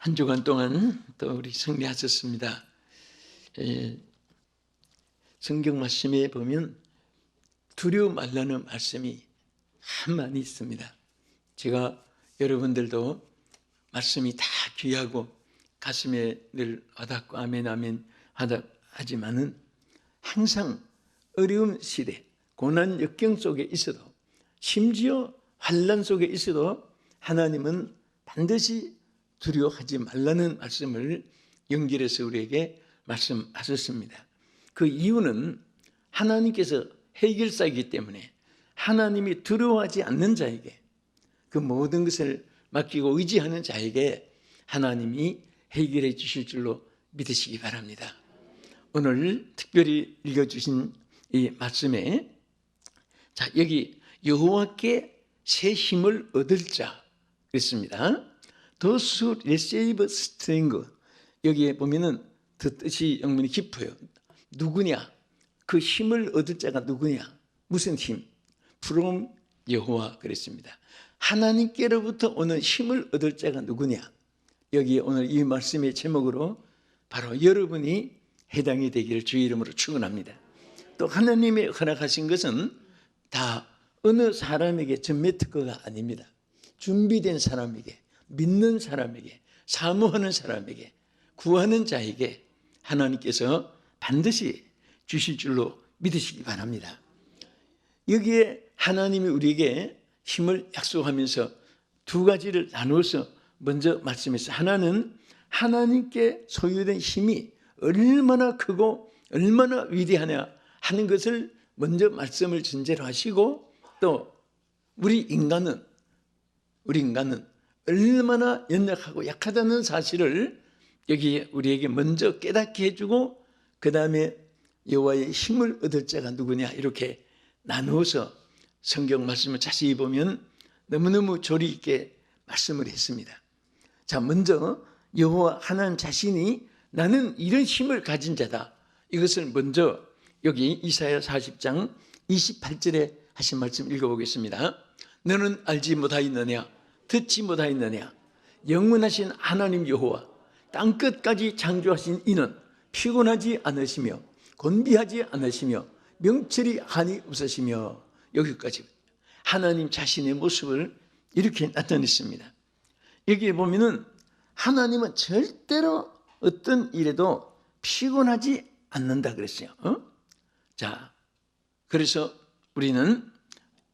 한 주간 동안 또 우리 승리하셨습니다. 성경 말씀에 보면 두려워 말라는 말씀이 참 많이 있습니다. 제가 여러분들도 말씀이 다 귀하고 가슴에 늘 와닿고 아멘 아멘 하지만은 항상 어려운 시대, 고난 역경 속에 있어도 심지어 환난 속에 있어도 하나님은 반드시 두려워하지 말라는 말씀을 연결해서 우리에게 말씀하셨습니다. 그 이유는 하나님께서 해결사이기 때문에 하나님이 두려워하지 않는 자에게 그 모든 것을 맡기고 의지하는 자에게 하나님이 해결해 주실 줄로 믿으시기 바랍니다. 오늘 특별히 읽어주신 이 말씀에 여기 여호와께 새 힘을 얻을 자 그랬습니다. Those who receive strength, 여기에 보면은 그 뜻이 영문이 깊어요. 누구냐? 그 힘을 얻을 자가 누구냐? 무슨 힘? From 여호와 그랬습니다. 하나님께로부터 오는 힘을 얻을 자가 누구냐? 여기 오늘 이 말씀의 제목으로 바로 여러분이 해당이 되기를 주의 이름으로 축원합니다. 또 하나님이 허락하신 것은 다 어느 사람에게 전매 특허가 아닙니다. 준비된 사람에게, 믿는 사람에게, 사모하는 사람에게, 구하는 자에게 하나님께서 반드시 주실 줄로 믿으시기 바랍니다. 여기에 하나님이 우리에게 힘을 약속하면서 두 가지를 나누어서 먼저 말씀했어요. 하나는 하나님께 소유된 힘이 얼마나 크고 얼마나 위대하냐 하는 것을 먼저 말씀을 전제로 하시고, 또 우리 인간은 얼마나 연약하고 약하다는 사실을 여기 우리에게 먼저 깨닫게 해주고, 그 다음에 여호와의 힘을 얻을 자가 누구냐 이렇게 나누어서 성경 말씀을 자세히 보면 너무너무 조리 있게 말씀을 했습니다. 자, 먼저 여호와 하나님 자신이 나는 이런 힘을 가진 자다, 이것을 먼저 여기 이사야 40장 28절에 하신 말씀 읽어보겠습니다. 너는 알지 못하였느냐? 듣지 못하였느냐? 영원하신 하나님 여호와 땅끝까지 창조하신 이는 피곤하지 않으시며 곤비하지 않으시며 명철이 한이 없으시며, 여기까지 하나님 자신의 모습을 이렇게 나타냈습니다. 여기에 보면은 하나님은 절대로 어떤 일에도 피곤하지 않는다 그랬어요. 자, 그래서 우리는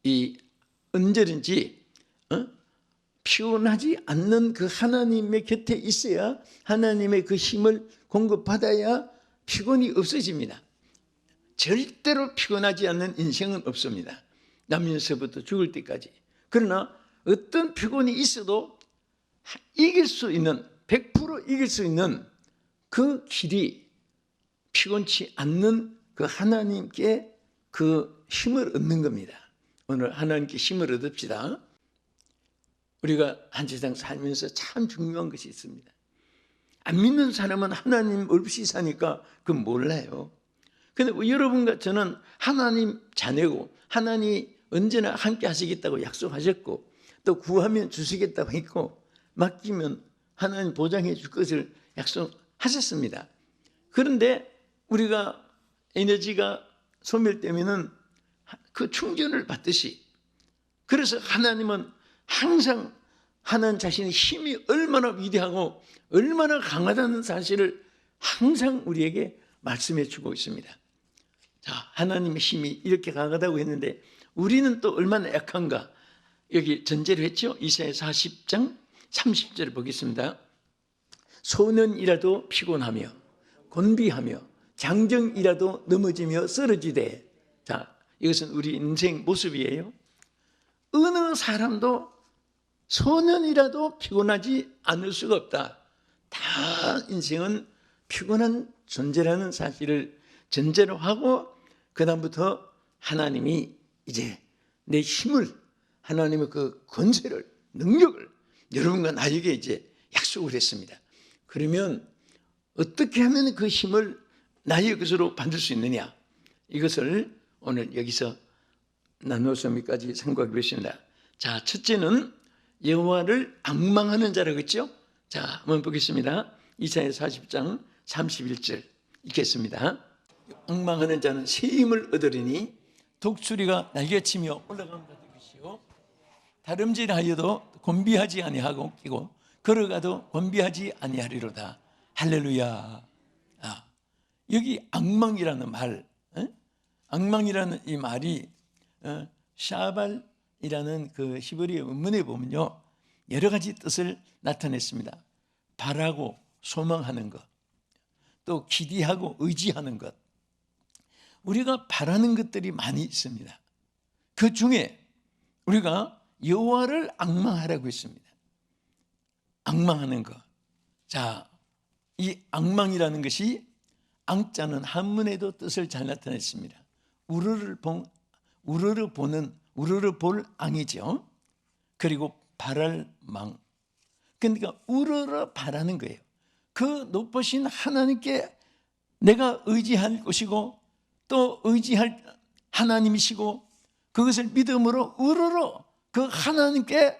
이 언제든지 피곤하지 않는 그 하나님의 곁에 있어야, 하나님의 그 힘을 공급받아야 피곤이 없어집니다. 절대로 피곤하지 않는 인생은 없습니다. 나면서부터 죽을 때까지. 그러나 어떤 피곤이 있어도 이길 수 있는, 100% 이길 수 있는 그 길이 피곤치 않는 그 하나님께 그 힘을 얻는 겁니다. 오늘 하나님께 힘을 얻읍시다. 우리가 한 세상 살면서 참 중요한 것이 있습니다. 안 믿는 사람은 하나님 없이 사니까 그건 몰라요. 근데 여러분과 저는 하나님 자녀고, 하나님이 언제나 함께 하시겠다고 약속하셨고, 또 구하면 주시겠다고 했고, 맡기면 하나님 보장해 줄 것을 약속하셨습니다. 그런데 우리가 에너지가 소멸되면은 그 충전을 받듯이, 그래서 하나님은 항상 하나님 자신의 힘이 얼마나 위대하고 얼마나 강하다는 사실을 항상 우리에게 말씀해 주고 있습니다. 자, 하나님의 힘이 이렇게 강하다고 했는데 우리는 또 얼마나 약한가? 여기 전제를 했죠. 이사야 40장 30절을 보겠습니다. 소년이라도 피곤하며 곤비하며 장정이라도 넘어지며 쓰러지되, 자, 이것은 우리 인생 모습이에요. 어느 사람도 소년이라도 피곤하지 않을 수가 없다. 다 인생은 피곤한 존재라는 사실을 전제로 하고, 그 다음부터 하나님이 이제 내 힘을, 하나님의 그 권세를, 능력을 여러분과 나에게 이제 약속을 했습니다. 그러면 어떻게 하면 그 힘을 나의 것으로 받을 수 있느냐, 이것을 오늘 여기서 나누어서 몇 가지 생각해 보겠습니다. 자, 첫째는 여호와를 앙망하는 자라고 했죠. 자, 한번 보겠습니다. 이사야 40장 31절 읽겠습니다. 엉망하는 자는 새 힘을 얻으리니 독수리가 날개치며 올라가는 것이요 다름질하여도 곤비하지 아니하고 끼고 걸어가도 곤비하지 아니하리로다. 할렐루야. 여기 엉망이라는 말, 엉망이라는 이 말이 샤발이라는 그 히브리 원문에 보면요 여러 가지 뜻을 나타냈습니다. 바라고 소망하는 것, 또 기대하고 의지하는 것. 우리가 바라는 것들이 많이 있습니다. 그 중에 우리가 여호와를 앙망하라고 했습니다. 앙망하는 것. 자, 이 앙망이라는 것이 앙자는 한문에도 뜻을 잘 나타냈습니다. 우르르 볼 앙이죠. 그리고 바랄 망. 그러니까 우러러 바라는 거예요. 그 높으신 하나님께 내가 의지할 것이고 또 의지할 하나님이시고 그것을 믿음으로 우러러 그 하나님께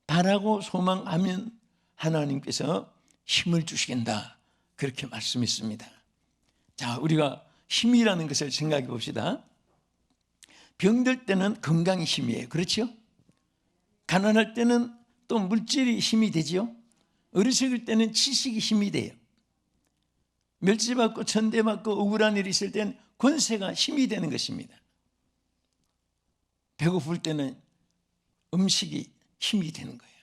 바라고 소망하면 하나님께서 힘을 주시겠다. 그렇게 말씀했습니다. 자, 우리가 힘이라는 것을 생각해 봅시다. 병들 때는 건강이 힘이에요. 그렇죠? 가난할 때는 또 물질이 힘이 되죠. 어리석을 때는 지식이 힘이 돼요. 멸시받고 천대받고 억울한 일이 있을 때는 권세가 힘이 되는 것입니다. 배고플 때는 음식이 힘이 되는 거예요.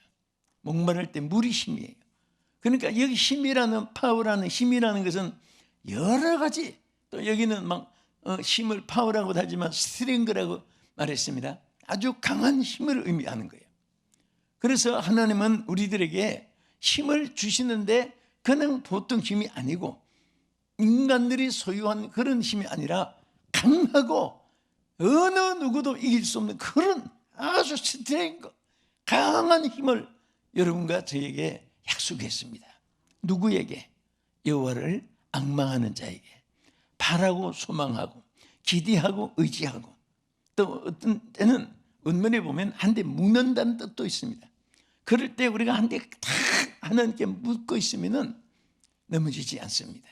목마를 때 물이 힘이에요. 그러니까 여기 힘이라는 파워라는 힘이라는 것은 여러 가지, 또 여기는 막 힘을 파워라고 하지만 스트렝그라고 말했습니다. 아주 강한 힘을 의미하는 거예요. 그래서 하나님은 우리들에게 힘을 주시는데 그냥 보통 힘이 아니고 인간들이 소유한 그런 힘이 아니라 강하고 어느 누구도 이길 수 없는 그런 아주 스트렝그 강한 힘을 여러분과 저에게 약속했습니다. 누구에게? 여호와를 앙망하는 자에게, 바라고 소망하고 기대하고 의지하고, 또 어떤 때는 원문에 보면 한 대 묻는다는 뜻도 있습니다. 그럴 때 우리가 한 대 탁 하나님께 묻고 있으면 넘어지지 않습니다.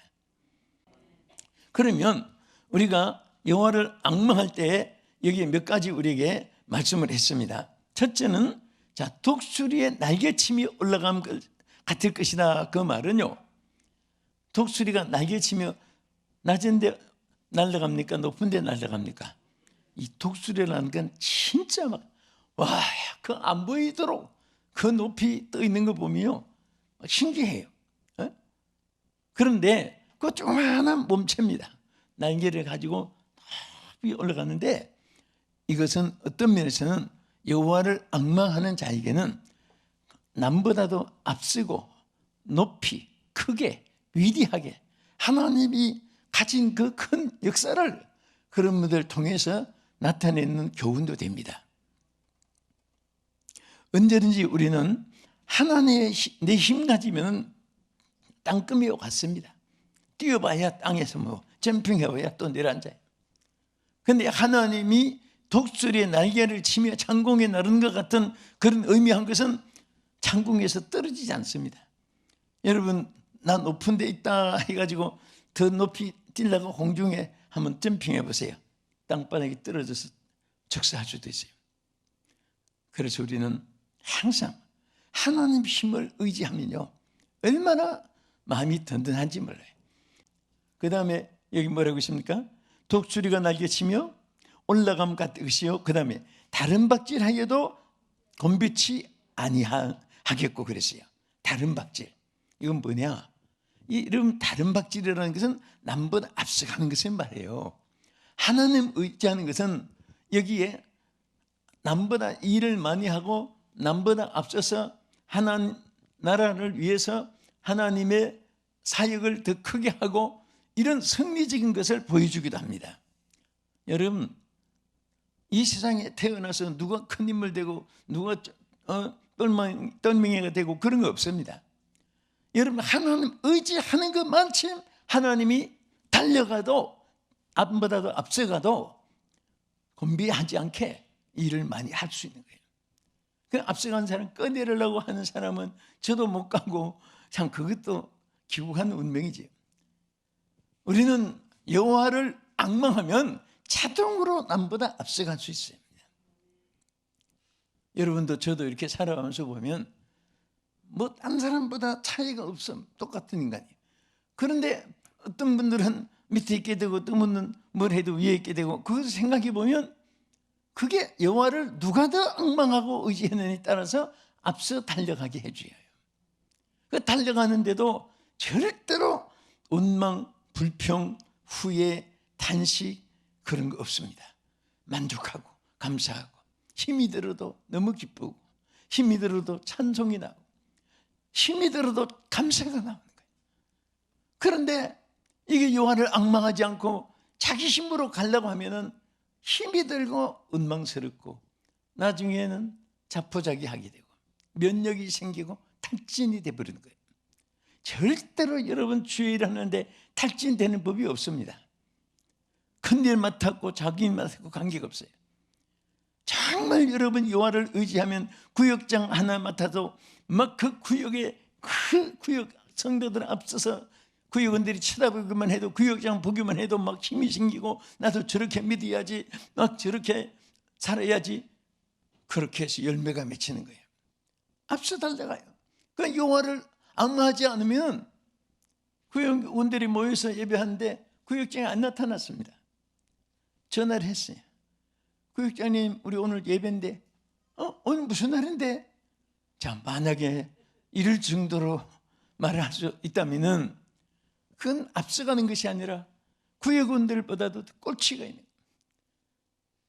그러면 우리가 여호와를 앙망할 때 여기 몇 가지 우리에게 말씀을 했습니다. 첫째는 자, 독수리의 날개침이 올라감 같을 것이다. 그 말은요, 독수리가 날개치며 낮은데 날아갑니까? 높은데 날아갑니까? 이 독수리라는 건 진짜 막 와, 그 안 보이도록 그 높이 떠 있는 거 보면요 신기해요. 그런데 그 조그마한 몸체입니다. 날개를 가지고 높이 올라가는데 이것은 어떤 면에서는 여호와를 앙망하는 자에게는 남보다도 앞서고 높이 크게 위대하게 하나님이 가진 그 큰 역사를 그런 분들을 통해서 나타내는 교훈도 됩니다. 언제든지 우리는 하나님의 내 힘 가지면 땅끝에 왔습니다. 뛰어봐야 땅에서 뭐 점핑해봐야 또 내려앉아요. 그런데 하나님이 독수리의 날개를 치며 창공에 나르는 것 같은 그런 의미한 것은 창공에서 떨어지지 않습니다. 여러분, 나 높은 데 있다 해가지고 더 높이 뛰려고 공중에 한번 점핑해 보세요. 땅바닥에 떨어져서 적사할 수도 있어요. 그래서 우리는 항상 하나님 힘을 의지하면요 얼마나 마음이 든든한지 몰라요. 그 다음에 여기 뭐라고 있습니까? 독수리가 날개치며 올라감 같으시오. 그 다음에 다른 박질하여도 곤비치 아니하겠고 그랬어요. 다른 박질, 이건 뭐냐? 이런 다른 박질이라는 것은 남보다 앞서가는 것을 말해요. 하나님 의지하는 것은 여기에 남보다 일을 많이 하고 남보다 앞서서 하나님 나라를 위해서 하나님의 사역을 더 크게 하고 이런 승리적인 것을 보여주기도 합니다. 여러분, 이 세상에 태어나서 누가 큰 인물 되고 누가 똘망이가 되고 그런 거 없습니다. 여러분, 하나님 의지하는 것만큼 하나님이 달려가도 앞보다도 앞서가도 곤비하지 않게 일을 많이 할 수 있는 거예요. 그 앞서간 사람 꺼내려고 하는 사람은 저도 못 가고 참 그것도 기국한 운명이지요. 우리는 여호와를 앙망하면 자동으로 남보다 앞서갈 수 있어요. 여러분도 저도 이렇게 살아가면서 보면 뭐 딴 사람보다 차이가 없어. 똑같은 인간이에요. 그런데 어떤 분들은 밑에 있게 되고 어떤 분은 뭘 해도 위에 있게 되고, 그것을 생각해 보면 그게 여호와를 누가 더 앙망하고 의지하느냐에 따라서 앞서 달려가게 해줘요. 그 달려가는데도 절대로 원망, 불평, 후회, 단식 그런 거 없습니다. 만족하고 감사하고, 힘이 들어도 너무 기쁘고, 힘이 들어도 찬송이 나고, 힘이 들어도 감사가 나오는 거예요. 그런데 이게 여호와를 앙망하지 않고 자기 힘으로 가려고 하면은 힘이 들고 원망스럽고, 나중에는 자포자기하게 되고 면역이 생기고 탈진이 돼버리는 거예요. 절대로 여러분 주의 일 하는데 탈진되는 법이 없습니다. 큰일 맡았고 자기 일 맡았고 관계가 없어요. 정말 여러분 여호와를 의지하면 구역장 하나 맡아도 막 그 구역에 그 구역 성도들 앞서서 구역원들이 쳐다보기만 해도, 구역장 보기만 해도 막 힘이 생기고, 나도 저렇게 믿어야지, 막 저렇게 살아야지, 그렇게 해서 열매가 맺히는 거예요. 앞서 달려가요. 그 여호와를 앙망하지 않으면 구역원들이 모여서 예배하는데 구역장에 안 나타났습니다. 전화를 했어요. 구역장님, 우리 오늘 예배인데 오늘 무슨 날인데? 자, 만약에 이럴 정도로 말을 할 수 있다면은 그건 앞서가는 것이 아니라 구역원들보다도 꼴찌가 있는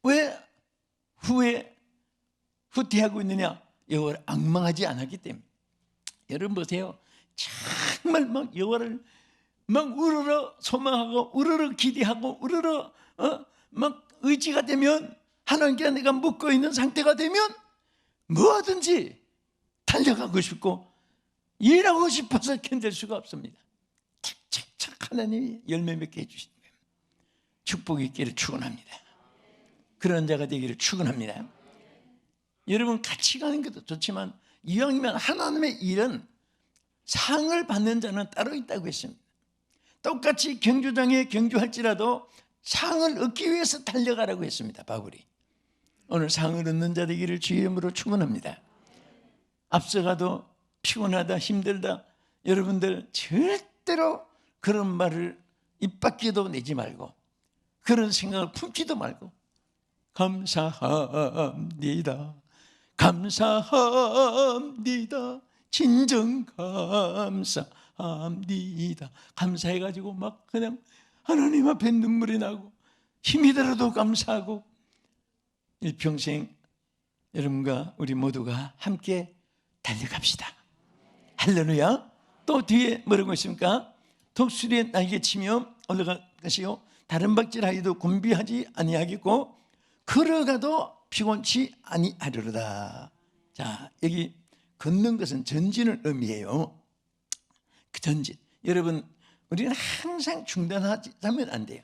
거예요. 왜 후퇴하고 있느냐? 여호와를 앙망하지 않았기 때문에. 여러분 보세요. 정말 막 여호와를 막 우러러 소망하고 우러러 기대하고 우러러 막 의지가 되면, 하나님께 내가 묶어 있는 상태가 되면 뭐든지 달려가고 싶고 일하고 싶어서 견딜 수가 없습니다. 착착착 하나님이 열매 맺게 해주시는 거예요. 축복이 있기를 축원합니다. 그런 자가 되기를 축원합니다. 여러분 같이 가는 것도 좋지만 이왕이면 하나님의 일은 상을 받는 자는 따로 있다고 했습니다. 똑같이 경주장에 경주할지라도 상을 얻기 위해서 달려가라고 했습니다. 바울이. 오늘 상을 얻는 자 되기를 주의 이름으로 축원합니다. 앞서가도 피곤하다, 힘들다, 여러분들 절대로 그런 말을 입 밖에도 내지 말고, 그런 생각을 품지도 말고, 감사합니다, 감사합니다, 진정 감사합니다. 감사해가지고 막 그냥 하나님 앞에 눈물이 나고 힘이 들어도 감사하고, 일평생 여러분과 우리 모두가 함께 달려갑시다. 할렐루야. 또 뒤에 뭐라고 있습니까? 독수리의 날개치며 올라가시오. 다른 박질하여도 곤비하지 아니하겠고 걸어가도 피곤치 아니하리로다. 자, 여기 걷는 것은 전진을 의미해요. 그 전진. 여러분, 우리는 항상 중단하면 안 돼요.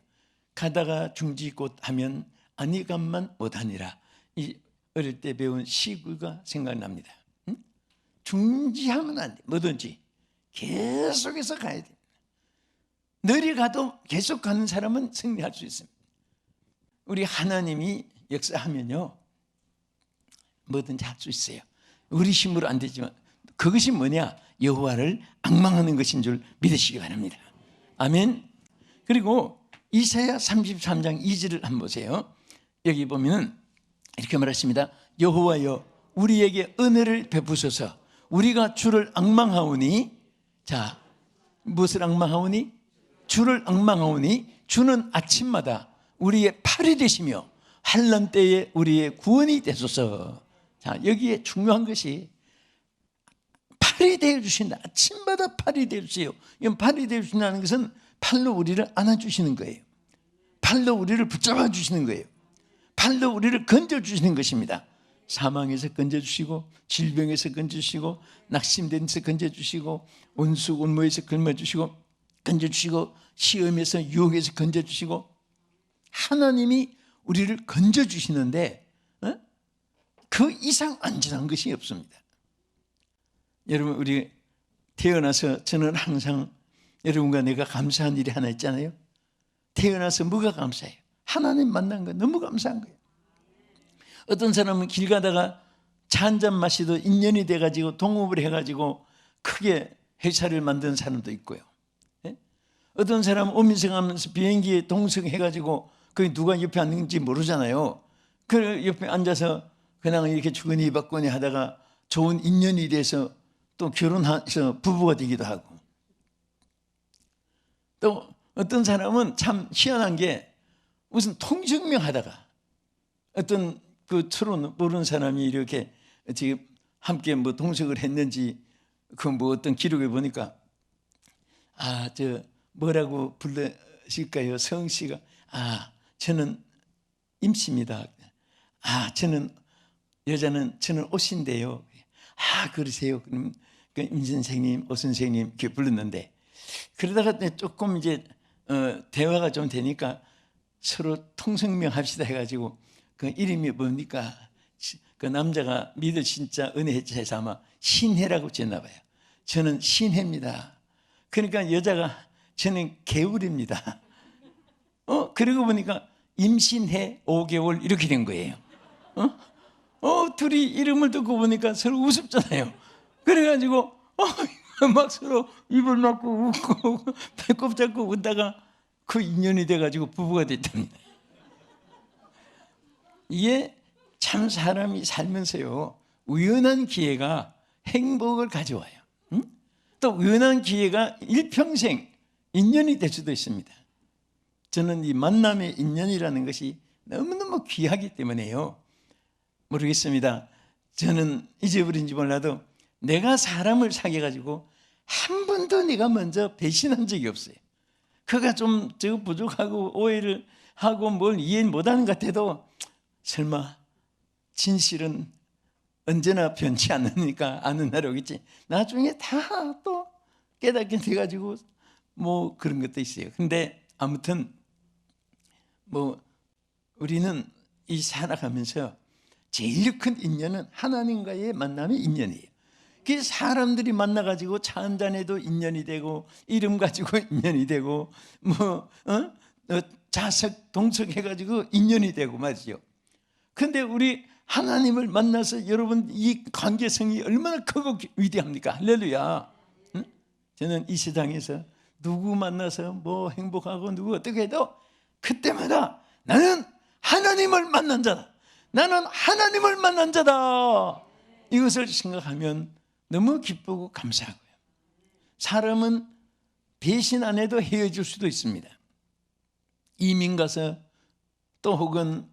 가다가 중지 곧 하면 아니감만 못하니라. 이 어릴 때 배운 시구가 생각납니다. 중지하면 안 돼. 뭐든지 계속해서 가야 돼. 느리 가도 계속 가는 사람은 승리할 수 있습니다. 우리 하나님이 역사하면요 뭐든지 할 수 있어요. 우리 힘으로 안 되지만 그것이 뭐냐? 여호와를 앙망하는 것인 줄 믿으시기 바랍니다. 아멘. 그리고 이사야 33장 2절을 한번 보세요. 여기 보면은 이렇게 말했습니다. 여호와여 우리에게 은혜를 베푸소서. 우리가 주를 앙망하오니, 자, 무엇을 앙망하오니? 주를 앙망하오니 주는 아침마다 우리의 팔이 되시며 환난 때에 우리의 구원이 되소서. 자, 여기에 중요한 것이 팔이 되어주신다. 아침마다 팔이 되어주세요. 이건 팔이 되어주신다는 것은 팔로 우리를 안아주시는 거예요. 팔로 우리를 붙잡아 주시는 거예요. 팔로 우리를 건져주시는 것입니다. 사망에서 건져주시고, 질병에서 건져주시고, 낙심된 데서 건져주시고, 온수 온모에서 건져주시고, 시험에서 유혹에서 건져주시고, 하나님이 우리를 건져주시는데 그 이상 안전한 것이 없습니다. 여러분, 우리 태어나서 저는 항상 여러분과 내가 감사한 일이 하나 있잖아요. 태어나서 뭐가 감사해요? 하나님 만난 거 너무 감사한 거예요. 어떤 사람은 길 가다가 차 한 잔 마시도 인연이 돼가지고 동업을 해가지고 크게 회사를 만든 사람도 있고요. 어떤 사람은 오민석하면서 비행기에 동석해가지고 거기 누가 옆에 앉는지 모르잖아요. 그 옆에 앉아서 그냥 이렇게 주거니 받거니 하다가 좋은 인연이 돼서 또 결혼해서 부부가 되기도 하고, 또 어떤 사람은 참 희한한 게 무슨 통증명 하다가 어떤 그 서로 모르는 사람이 이렇게 지금 함께 뭐 동석을 했는지 그 뭐 어떤 기록에 보니까 저 뭐라고 불러실까요? 성 씨가 저는 임씨입니다. 저는 여자는 저는 옷인데요. 그러세요. 그럼 그 임 선생님, 오 선생님 이렇게 불렀는데, 그러다가 조금 이제 대화가 좀 되니까 서로 통성명 합시다 해가지고 그 이름이 뭡니까? 그 남자가 믿을 진짜 은혜해서 아마 신혜라고 지었나 봐요. 저는 신혜입니다. 그러니까 여자가 저는 개울입니다. 그러고 보니까 임신해 5개월 이렇게 된 거예요. 둘이 이름을 듣고 보니까 서로 우습잖아요. 그래가지고 막 서로 입을 막고 웃고 배꼽 잡고 웃다가 그 인연이 돼가지고 부부가 됐답니다. 이게 참 사람이 살면서요, 우연한 기회가 행복을 가져와요. 또 우연한 기회가 일평생 인연이 될 수도 있습니다. 저는 이 만남의 인연이라는 것이 너무너무 귀하기 때문에요. 모르겠습니다. 저는 잊어버린지 몰라도 내가 사람을 사귀어가지고 한 번도 내가 먼저 배신한 적이 없어요. 그가 좀 부족하고 오해를 하고 뭘 이해 못하는 것 같아도 설마 진실은 언제나 변치 않으니까 아는 날이 오겠지. 나중에 다 또 깨닫게 돼가지고 뭐 그런 것도 있어요. 근데 아무튼 뭐 우리는 이 살아가면서 제일 큰 인연은 하나님과의 만남의 인연이에요. 그 사람들이 만나가지고 차 한잔해도 인연이 되고 이름 가지고 인연이 되고 자석 동석해가지고 인연이 되고 말이죠. 근데 우리 하나님을 만나서 여러분 이 관계성이 얼마나 크고 위대합니까? 할렐루야. 저는 이 세상에서 누구 만나서 뭐 행복하고 누구 어떻게 해도 그때마다 나는 하나님을 만난 자다. 나는 하나님을 만난 자다. 이것을 생각하면 너무 기쁘고 감사하고요. 사람은 배신 안 해도 헤어질 수도 있습니다. 이민 가서 또 혹은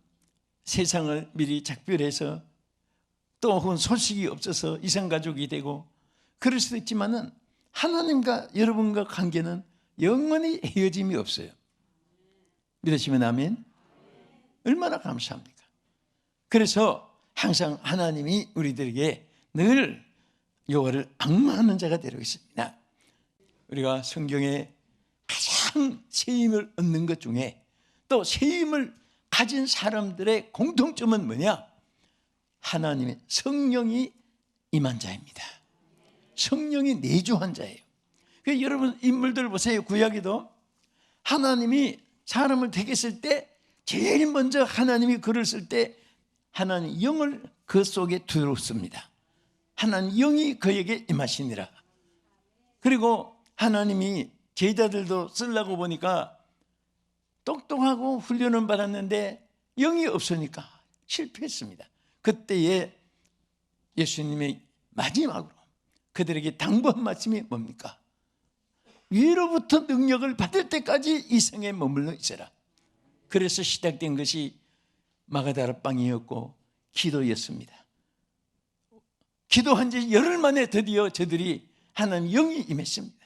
세상을 미리 작별해서 또 혹은 소식이 없어서 이산가족이 되고 그럴 수도 있지만은 하나님과 여러분과 관계는 영원히 헤어짐이 없어요. 믿으시면 아멘. 얼마나 감사합니까? 그래서 항상 하나님이 우리들에게 늘 여호와를 앙망하는 자가 되고 있습니다. 우리가 성경에 가장 세임을 얻는 것 중에 또 세임을 가진 사람들의 공통점은 뭐냐? 하나님의 성령이 임한 자입니다. 성령이 내주한 자예요. 그래서 여러분 인물들 보세요. 구약에도 하나님이 사람을 되게 했을 때 제일 먼저 하나님이 글을 쓸 때 하나님 영을 그 속에 두었습니다. 하나님 영이 그에게 임하시니라. 그리고 하나님이 제자들도 쓰려고 보니까 똑똑하고 훈련은 받았는데 영이 없으니까 실패했습니다. 그때에 예수님이 마지막으로 그들에게 당부한 말씀이 뭡니까? 위로부터 능력을 받을 때까지 이 성에 머물러 있어라. 그래서 시작된 것이 마가다락방이었고 기도였습니다. 기도한 지 열흘 만에 드디어 저들이 하나님 영이 임했습니다.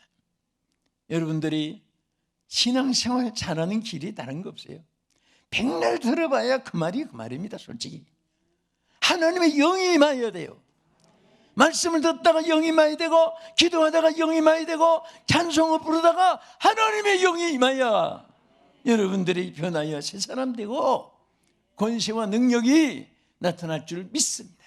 여러분들이 신앙생활 잘하는 길이 다른 거 없어요. 백날 들어봐야 그 말이 그 말입니다. 솔직히 하나님의 영이 임해야 돼요. 말씀을 듣다가 영이 임해야 되고 기도하다가 영이 임해야 되고 찬송을 부르다가 하나님의 영이 임해야 여러분들이 변하여 새 사람 되고 권세와 능력이 나타날 줄 믿습니다.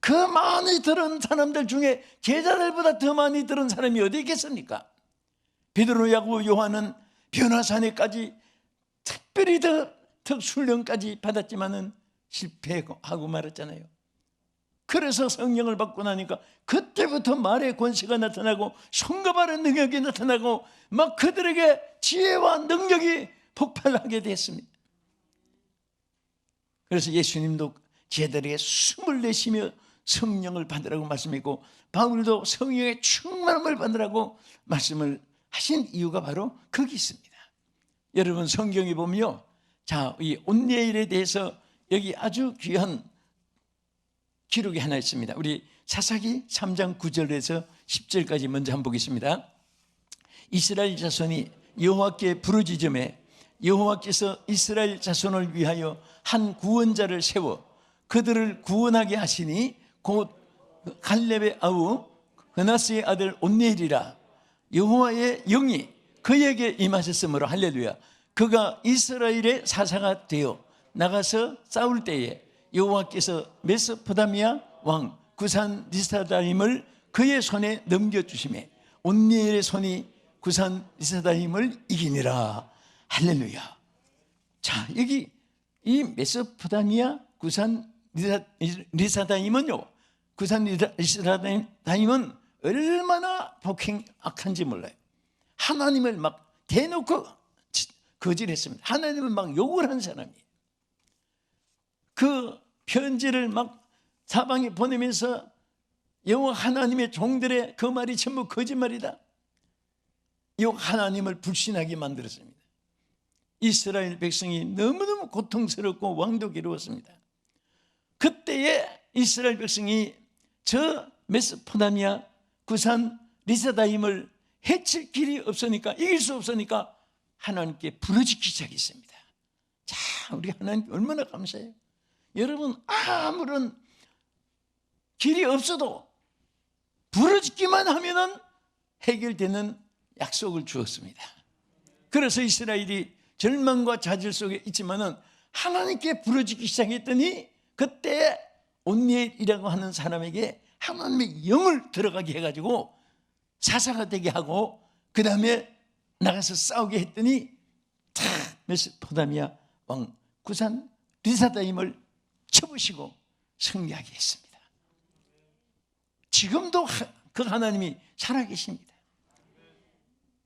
그 많이 들은 사람들 중에 제자들보다 더 많이 들은 사람이 어디 있겠습니까? 베드로, 야고보, 요한은 변화산에까지 특별히 더 특훈련까지 받았지만은 실패하고 말았잖아요. 그래서 성령을 받고 나니까 그때부터 말의 권세가 나타나고 성급하는 능력이 나타나고 막 그들에게 지혜와 능력이 폭발하게 됐습니다. 그래서 예수님도 제자들에게 숨을 내쉬며 성령을 받으라고 말씀했고, 바울도 성령의 충만함을 받으라고 말씀을 하신 이유가 바로 거기 있습니다. 여러분, 성경에 보면요, 자, 이 온내일에 대해서 여기 아주 귀한 기록이 하나 있습니다. 우리 사사기 3장 9절에서 10절까지 먼저 한번 보겠습니다. 이스라엘 자손이 여호와께 부르짖음에 여호와께서 이스라엘 자손을 위하여 한 구원자를 세워 그들을 구원하게 하시니 곧 갈렙의 아우 그나스의 아들 온내일이라. 여호와의 영이 그에게 임하셨으므로, 할렐루야, 그가 이스라엘의 사사가 되어 나가서 싸울 때에 여호와께서 메소포타미아 왕 구산 리사다임을 그의 손에 넘겨주시매 온니엘의 손이 구산 리사다임을 이기니라. 할렐루야. 자, 여기 이 메소포타미아 구산 리사다임은요, 구산 리사다임은 얼마나 악한지 몰라요. 하나님을 막 대놓고 거짓했습니다. 하나님을 막 욕을 한 사람이에요. 그 편지를 막 사방에 보내면서 여호와 하나님의 종들의 그 말이 전부 거짓말이다, 욕 하나님을 불신하게 만들었습니다. 이스라엘 백성이 너무너무 고통스럽고 왕도 괴로웠습니다. 그때에 이스라엘 백성이 저 메소포타미아 구산 리사다임을 해칠 길이 없으니까, 이길 수 없으니까 하나님께 부르짖기 시작했습니다. 자, 우리 하나님 얼마나 감사해요. 여러분, 아무런 길이 없어도 부르짖기만 하면은 해결되는 약속을 주었습니다. 그래서 이스라엘이 절망과 좌절 속에 있지만은 하나님께 부르짖기 시작했더니 그때 온니엘이라고 하는 사람에게 하나님의 영을 들어가게 해가지고 사사가 되게 하고, 그 다음에 나가서 싸우게 했더니 다 메소포타미아 왕 구산 리사다임을 쳐부시고 승리하게 했습니다. 지금도 그 하나님이 살아계십니다.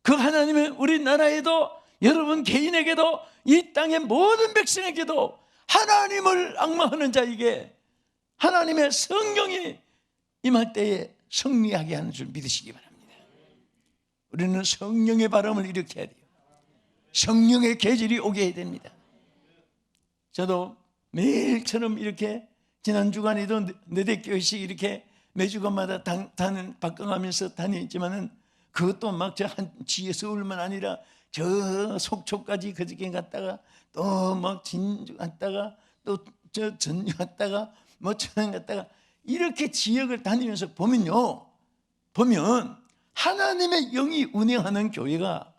그 하나님은 우리나라에도, 여러분 개인에게도, 이 땅의 모든 백성에게도 하나님을 앙망하는 자에게 하나님의 성령이 임할 때에 승리하게 하는 줄 믿으시기 바랍니다. 우리는 성령의 바람을 일으켜야 돼요. 성령의 계절이 오게 해야 됩니다. 저도 매일처럼 이렇게 지난 주간에도 너댓 교회씩 이렇게 매주간마다 바꿔가면서 다녔지만은 그것도 막 저 한 지혜 서울만 아니라 저 속초까지 그저께 갔다가 또 막 진주 갔다가 또 저 전주 갔다가 뭐 천안 갔다가 이렇게 지역을 다니면서 보면 하나님의 영이 운행하는 교회가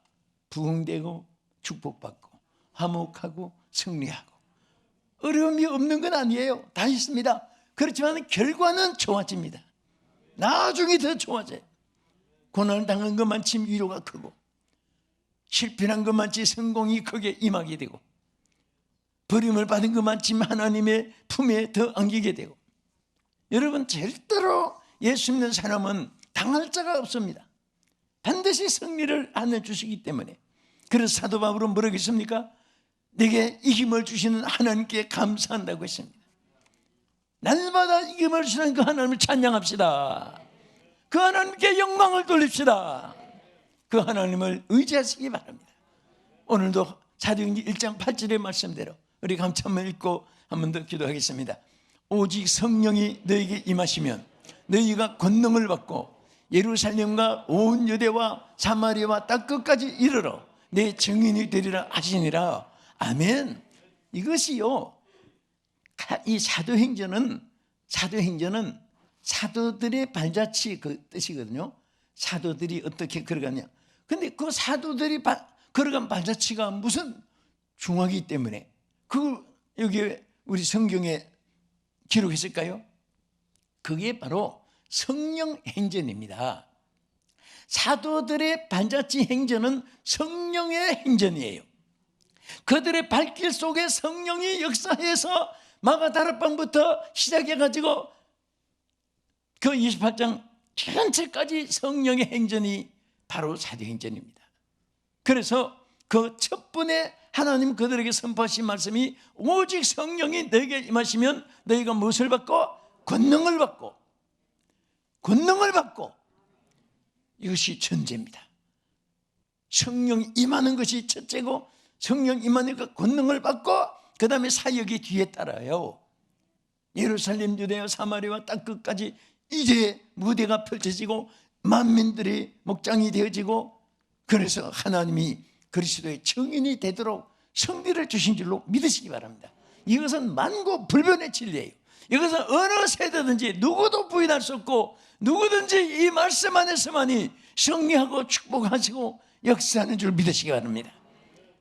부흥되고 축복받고 화목하고 승리하고, 어려움이 없는 건 아니에요. 다 있습니다. 그렇지만 결과는 좋아집니다. 나중에 더 좋아져요. 고난을 당한 것만치 위로가 크고, 실패한 것만치 성공이 크게 임하게 되고, 버림을 받은 것만치 하나님의 품에 더 안기게 되고. 여러분, 절대로 예수 믿는 사람은 당할 자가 없습니다. 반드시 승리를 안내 주시기 때문에. 그래서 사도 바울은 뭐라고 했습니까? 내게 이김을 주시는 하나님께 감사한다고 했습니다. 날마다 이김을 주시는 그 하나님을 찬양합시다. 그 하나님께 영광을 돌립시다. 그 하나님을 의지하시기 바랍니다. 오늘도 사도행전 1장 8절의 말씀대로 우리 같이 한번 읽고 한 번 더 기도하겠습니다. 오직 성령이 너에게 임하시면 너희가 권능을 받고 예루살렘과 온 유대와 사마리아와 땅 끝까지 이르러 내 증인이 되리라 하시니라. 아멘. 이것이요, 이 사도행전은 사도들의 발자취 그 뜻이거든요. 사도들이 어떻게 걸어갔냐. 근데 그 사도들이 걸어간 발자취가 무슨 중하기 때문에 그걸 여기 우리 성경에 기록했을까요? 그게 바로 성령 행전입니다. 사도들의 반자치 행전은 성령의 행전이에요. 그들의 발길 속에 성령이 역사해서 마가다락방부터 시작해가지고 그 28장 전체까지 성령의 행전이 바로 사도행전입니다. 그래서 그 첫 번에 하나님 그들에게 선포하신 말씀이 오직 성령이 너에게 임하시면 너희가 무엇을 받고? 권능을 받고 이것이 전제입니다. 성령이 임하는 것이 첫째고 성령 임하니까 권능을 받고 그 다음에 사역이 뒤에 따라요. 예루살렘, 유대와 사마리아와 땅 끝까지 이제 무대가 펼쳐지고 만민들이 목장이 되어지고 그래서 하나님이 그리스도의 증인이 되도록 성리를 주신 줄로 믿으시기 바랍니다. 이것은 만고불변의 진리예요. 이것은 어느 세대든지 누구도 부인할 수 없고 누구든지 이 말씀 안에서만이 승리하고 축복하시고 역사하는 줄 믿으시기 바랍니다.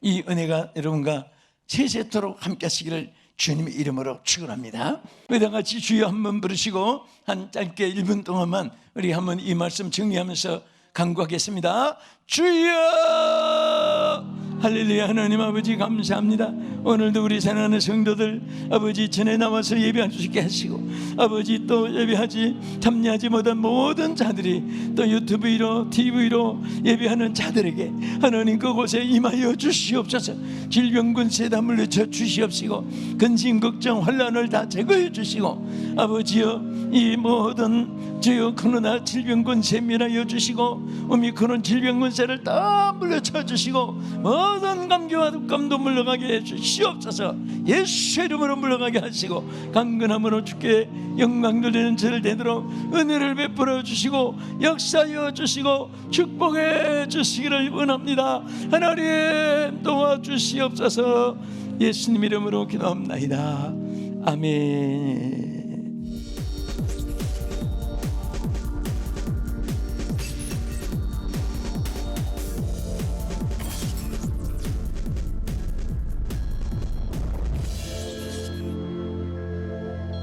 이 은혜가 여러분과 세세토록 함께 하시기를 주님의 이름으로 축원합니다. 우리 다 같이 주여 한번 부르시고 한 짧게 1분 동안만 우리 한번 이 말씀 정리하면서 간구하겠습니다. 주여! 할렐루야. 하나님 아버지 감사합니다. 오늘도 우리 사랑하는 성도들 아버지 전에 나와서 예배할 수 있게 하시고 아버지 또 예배하지 참여하지 못한 모든 자들이 또 유튜브로 TV로 예배하는 자들에게 하나님 그곳에 임하여 주시옵소서. 질병군세 다 물리쳐 주시옵시고 근심 걱정 환난을 다 제거해 주시고 아버지여 이 모든 주여 코로나 질병군세 멸하여 주시고 오미크론 질병군세를 다 물려쳐 주시고 모든 감기와 독감도 물러가게 해 주시옵소서. 예수 이름으로 물러가게 하시고 강건함으로 주께 영광 돌리는 저를 되도록 은혜를 베풀어 주시고 역사하여 주시고 축복해 주시기를 원합니다. 하나님 도와주시옵소서. 예수님 이름으로 기도합나이다. 아멘.